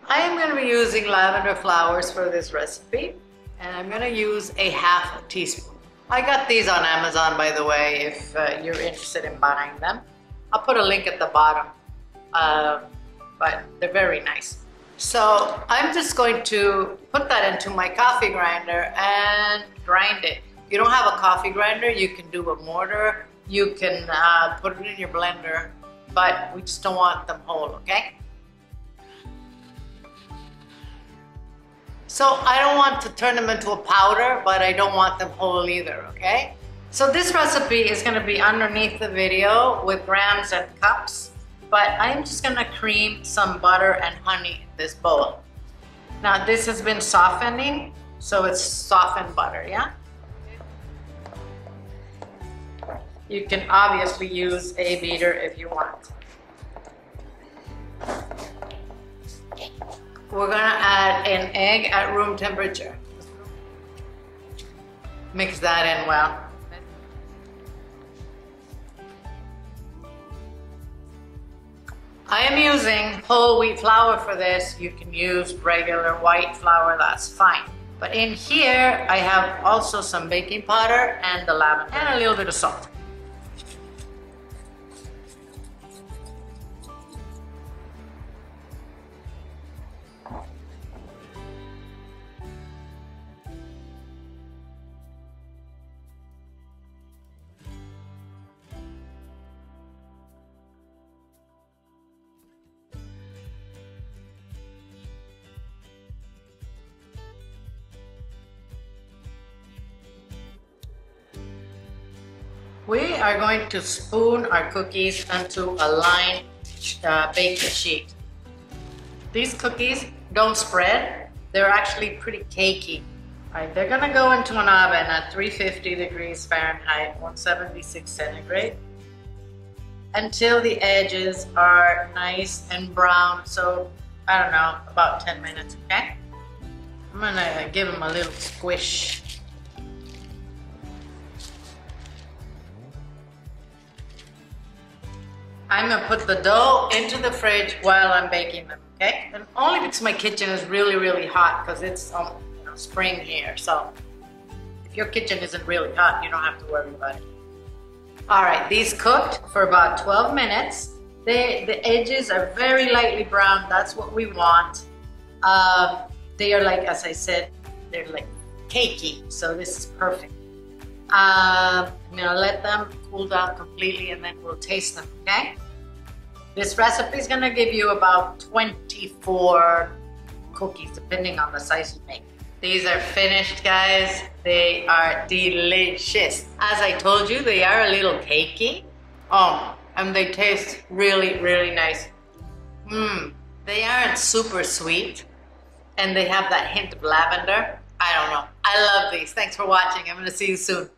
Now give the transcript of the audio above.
I am going to be using lavender flowers for this recipe, and I'm going to use a half teaspoon. I got these on Amazon, by the way, if you're interested in buying them. I'll put a link at the bottom, but they're very nice. So I'm just going to put that into my coffee grinder and grind it. If you don't have a coffee grinder, you can do a mortar. You can put it in your blender, but we just don't want them whole, okay? So I don't want to turn them into a powder, but I don't want them whole either, okay? So this recipe is gonna be underneath the video with grams and cups, but I'm just gonna cream some butter and honey in this bowl. Now this has been softening, so it's softened butter, yeah? You can obviously use a beater if you want. We're gonna add an egg at room temperature. Mix that in well. I am using whole wheat flour for this. You can use regular white flour, that's fine. But in here, I have also some baking powder and the lavender and a little bit of salt. We are going to spoon our cookies onto a lined baking sheet. These cookies don't spread. They're actually pretty cakey. All right, they're gonna go into an oven at 350 degrees Fahrenheit, 176 centigrade, until the edges are nice and brown. So, I don't know, about 10 minutes, okay? I'm gonna give them a little squish. I'm gonna put the dough into the fridge while I'm baking them, okay? And only because my kitchen is really, really hot because it's spring here. So if your kitchen isn't really hot, you don't have to worry about it. All right, these cooked for about 12 minutes. The edges are very lightly brown. That's what we want. They are like, as I said, they're like cakey. So this is perfect. I'm gonna let them cool down completely and then we'll taste them, okay? This recipe is gonna give you about 24 cookies, depending on the size you make. These are finished, guys. They are delicious. As I told you, they are a little cakey. Oh, and they taste really, really nice. They aren't super sweet, and they have that hint of lavender. I don't know. I love these. Thanks for watching. I'm gonna see you soon.